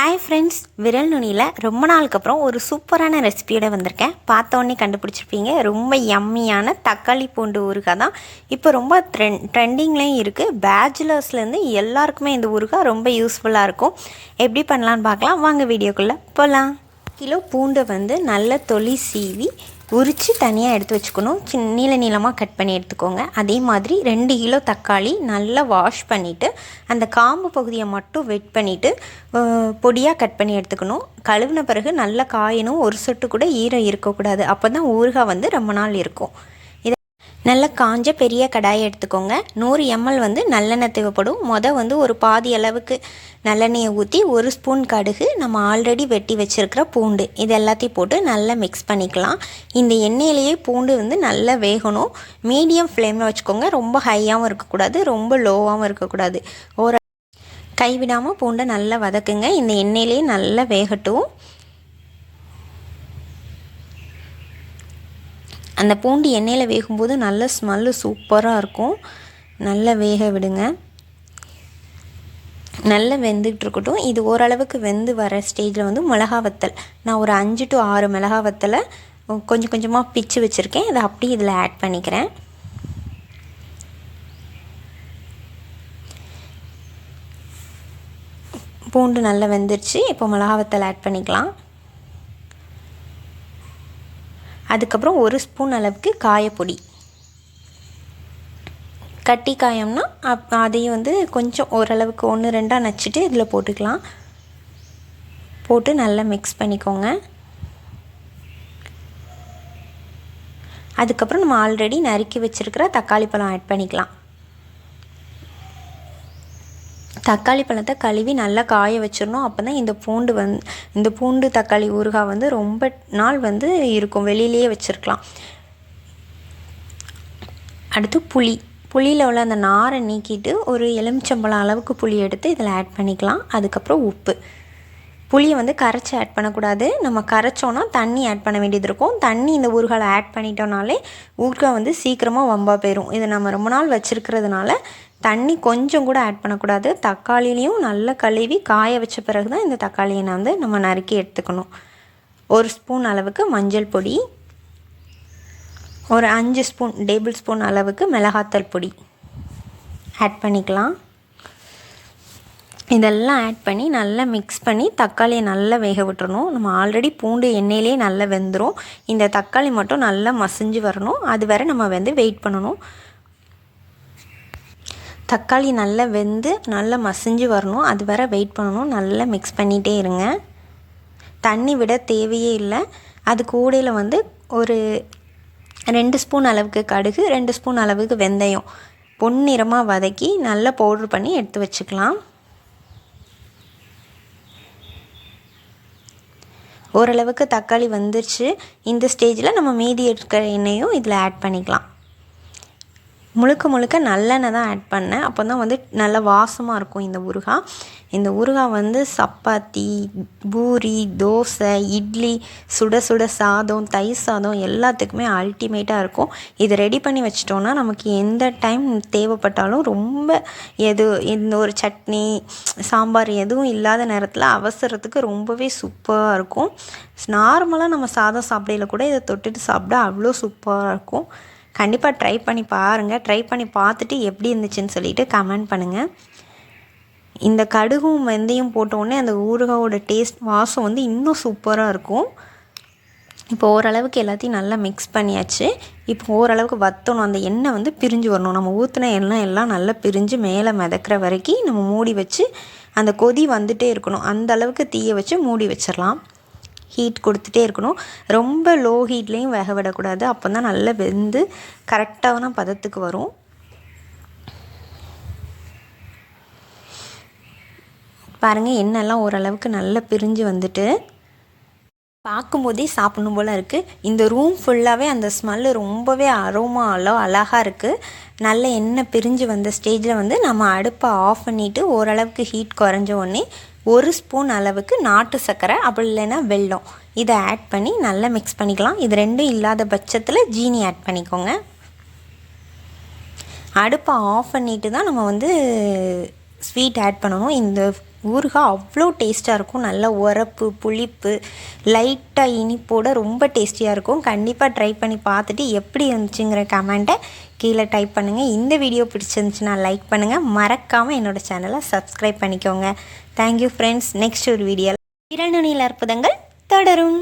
Hi friends, விரல் நுனியில் ரொம்ப நாளுக்கு அப்புறம் ஒரு சூப்பரான ரெசிபியோட வந்திருக்கேன். பார்த்தோன்னே கண்டுபிடிச்சிருப்பீங்க. ரொம்ப யம்மியான தக்காளி பூண்டு ஊறுகாய் தான் இப்போ ரொம்ப ட்ரெண்டிங்லேயும் இருக்குது. பேச்சுலர்ஸ்லேருந்து எல்லாருக்குமே இந்த ஊறுகாய் ரொம்ப யூஸ்ஃபுல்லாக இருக்கும். எப்படி பண்ணலான்னு பார்க்கலாம் வாங்க, வீடியோக்குள்ளே போகலாம். கிலோ பூண்டை நல்ல தொலி சீவி உரித்து தனியாக எடுத்து வச்சுக்கணும். நீள நீளமாக கட் பண்ணி எடுத்துக்கோங்க. அதே மாதிரி 2 கிலோ தக்காளி நல்லா வாஷ் பண்ணிவிட்டு அந்த காம்பு பகுதியை மட்டும் வெட் பண்ணிவிட்டு பொடியாக கட் பண்ணி எடுத்துக்கணும். கழுவின பிறகு நல்லா காயணும். ஒரு சொட்டு கூட ஈரம் இருக்கக்கூடாது. அப்போ தான் ஊறுகாய் ரொம்ப நாள் இருக்கும். நல்ல காஞ்ச பெரிய கடாயை எடுத்துக்கோங்க. 100 ml நல்லெண்ணெய் தேவைப்படும். ஒரு பாதி அளவுக்கு நல்லெண்ணெயை ஊற்றி 1 ஸ்பூன் கடுகு, நம்ம ஆல்ரெடி வெட்டி வச்சுருக்கிற பூண்டு, இது எல்லாத்தையும் போட்டு நல்லா மிக்ஸ் பண்ணிக்கலாம். இந்த எண்ணெயிலேயே பூண்டு நல்லா வேகணும். மீடியம் ஃப்ளேமில் வச்சுக்கோங்க. ரொம்ப ஹையாகவும் இருக்கக்கூடாது, ரொம்ப லோவாகவும் இருக்கக்கூடாது. கைவிடாமல் பூண்டை நல்லா வதக்குங்க. இந்த எண்ணெயிலேயே நல்லா வேகட்டும். அந்த பூண்டு எண்ணெயில் வேகும்போது நல்ல ஸ்மெல்லு சூப்பராக இருக்கும். நல்லா வேக விடுங்க. நல்லா வெந்துகிட்டு இருக்கட்டும். இது ஓரளவுக்கு வெந்து வர ஸ்டேஜில் மிளகா வத்தல், நான் ஒரு 5 to 6 மிளகா வத்தலை கொஞ்சம் கொஞ்சமாக பிச்சு வச்சுருக்கேன். இதை அப்படியே இதில் ஆட் பண்ணிக்கிறேன். பூண்டு நல்லா வெந்துருச்சு. இப்போ மிளகா வத்தல் ஆட் பண்ணிக்கலாம். அதுக்கப்புறம் 1 ஸ்பூன் அளவுக்கு காயப்பொடி. கட்டி காயம்னா அதையும் கொஞ்சம் ஓரளவுக்கு 1-2 நச்சுட்டு இதில் போட்டுக்கலாம். போட்டு நல்லா மிக்ஸ் பண்ணிக்கோங்க. அதுக்கப்புறம் நம்ம ஆல்ரெடி நறுக்கி வச்சுருக்கிற தக்காளி பழம் ஆட் பண்ணிக்கலாம். தக்காளி பழத்தை கழுவி நல்லா காய வச்சிடணும். அப்போ தான் இந்த பூண்டு தக்காளி ஊறுகாய் ரொம்ப நாள் இருக்கும். வெளியிலேயே வச்சுருக்கலாம். அடுத்து புளியில் உள்ள அந்த நாரை நீக்கிட்டு ஒரு எலுமிச்சம்பழம் அளவுக்கு புளி எடுத்து இதில் ஆட் பண்ணிக்கலாம். அதுக்கப்புறம் உப்பு. புளியை கரைச்சி ஆட் பண்ணக்கூடாது. நம்ம கரைச்சோன்னா தண்ணி ஆட் பண்ண வேண்டியது இருக்கும். தண்ணி இந்த ஊறுகாயில் ஆட் பண்ணிட்டோம்னாலே ஊறுகாய் சீக்கிரமாக வம்பா போயிடும். இதை நம்ம ரொம்ப நாள் வச்சுருக்கிறதுனால தண்ணி கொஞ்சம் கூட ஆட் பண்ணக்கூடாது. தக்காளிலையும் நல்லா கழுவி காய வச்ச பிறகு தான் இந்த தக்காளியை நம்ம நறுக்கி எடுத்துக்கணும். 1 ஸ்பூன் அளவுக்கு மஞ்சள் பொடி, ஒரு 5 ஸ்பூன் டேபிள் ஸ்பூன் அளவுக்கு மிளகாத்தல் பொடி ஆட் பண்ணிக்கலாம். இதெல்லாம் ஆட் பண்ணி நல்லா மிக்ஸ் பண்ணி தக்காளியை நல்லா வேக விட்டுறணும். நம்ம ஆல்ரெடி பூண்டு எண்ணெயிலே நல்லா வெந்துடும். இந்த தக்காளி மட்டும் நல்லா மசிஞ்சு வரணும். அது வரை நம்ம வெயிட் பண்ணணும். தக்காளி நல்லா வெந்து நல்லா மசிஞ்சு வரணும். அது வரை வெயிட் பண்ணணும். நல்லா மிக்ஸ் பண்ணிகிட்டே இருங்க. தண்ணி விட தேவையே இல்லை. அது கூடையில் ஒரு 2 ஸ்பூன் அளவுக்கு கடுகு, 2 ஸ்பூன் அளவுக்கு வெந்தயம் பொன்னிறமாக வதக்கி நல்லா பவுட்ரு பண்ணி எடுத்து வச்சுக்கலாம். ஓரளவுக்கு தக்காளி வந்துருச்சு. இந்த ஸ்டேஜில் நம்ம மீதி எடுக்கிற எண்ணெயும் இதில் ஆட் பண்ணிக்கலாம். முழுக்க நல்லெண்ணெய் தான் ஆட் பண்ணேன். அப்போ தான் நல்ல வாசமாக இருக்கும் இந்த ஊறுகாய். இந்த ஊறுகாய் சப்பாத்தி, பூரி, தோசை, இட்லி, சுட சுட சாதம், தயிர் சாதம் எல்லாத்துக்குமே அல்டிமேட்டாக இருக்கும். இது ரெடி பண்ணி வச்சிட்டோன்னா நமக்கு எந்த டைம் தேவைப்பட்டாலும் ரொம்ப இந்த ஒரு சட்னி, சாம்பார் எதுவும் இல்லாத நேரத்தில் அவசரத்துக்கு ரொம்பவே சூப்பராக இருக்கும். நார்மலாக நம்ம சாதம் சாப்பிடையில கூட இதை தொட்டுட்டு சாப்பிட அவ்வளோ சூப்பராக இருக்கும். கண்டிப்பாக ட்ரை பண்ணி பாருங்கள். ட்ரை பண்ணி பார்த்துட்டு எப்படி இருந்துச்சுன்னு சொல்லிவிட்டு கமெண்ட் பண்ணுங்கள். இந்த கடுகும் வெந்தயம் போட்டோடனே அந்த ஊறுகாயோட டேஸ்ட் வாசம் இன்னும் சூப்பராக இருக்கும். இப்போ ஓரளவுக்கு எல்லாத்தையும் நல்லா மிக்ஸ் பண்ணியாச்சு. இப்போ ஓரளவுக்கு வற்றணும். அந்த எண்ணெய் பிரிஞ்சு வரணும். நம்ம ஊற்றின எண்ணெய் எல்லாம் நல்லா பிரிஞ்சு மேலே மிதக்கிற வரைக்கும் நம்ம மூடி வச்சு அந்த கொதி வந்துகிட்டே இருக்கணும். அந்த அளவுக்கு தீயை வச்சு மூடி வச்சிடலாம். ஹீட் கொடுத்துட்டே இருக்கணும். ரொம்ப லோ ஹீட்லேயும் வேக விடக்கூடாது. அப்போ தான் நல்லா வெந்து கரெக்டான பதத்துக்கு வரும். பாருங்கள், எண்ணெய்லாம் ஓரளவுக்கு நல்லா பிரிஞ்சு வந்துட்டு பார்க்கும்போதே சாப்பிடணும் போல் இருக்குது. இந்த ரூம் ஃபுல்லாகவே அந்த ஸ்மெல்லு ரொம்பவே அழகாக இருக்குது. நல்ல எண்ணெய் பிரிஞ்சு வந்த ஸ்டேஜில் நம்ம அடுப்பை ஆஃப் பண்ணிவிட்டு ஓரளவுக்கு ஹீட் குறைஞ்ச உடனே 1 ஸ்பூன் அளவுக்கு நாட்டு சர்க்கரை, அப்படி இல்லைன்னா வெல்லம், இதை ஆட் பண்ணி நல்லா மிக்ஸ் பண்ணிக்கலாம். இது ரெண்டும் இல்லாத பட்சத்தில் ஜீனி ஆட் பண்ணிக்கோங்க. அடுப்பை ஆஃப் பண்ணிவிட்டு தான் நம்ம ஸ்வீட் ஆட் பண்ணணும். இந்த ஊறுகாய் அவ்வளோ டேஸ்ட்டாக இருக்கும். நல்ல உரப்பு, புளிப்பு, லைட்டாக இனிப்போட ரொம்ப டேஸ்டியாக இருக்கும். கண்டிப்பாக ட்ரை பண்ணி பார்த்துட்டு எப்படி இருந்துச்சுங்கிற கமெண்ட்டை கீழே டைப் பண்ணுங்கள். இந்த வீடியோ பிடிச்சிருந்துச்சுன்னா லைக் பண்ணுங்கள். மறக்காமல் என்னோடய சேனலை சப்ஸ்கிரைப் பண்ணிக்கோங்க. Thank you friends. நெக்ஸ்ட் ஒரு வீடியோவில் விரல் நுனியில் அற்புதங்கள் தொடரும்.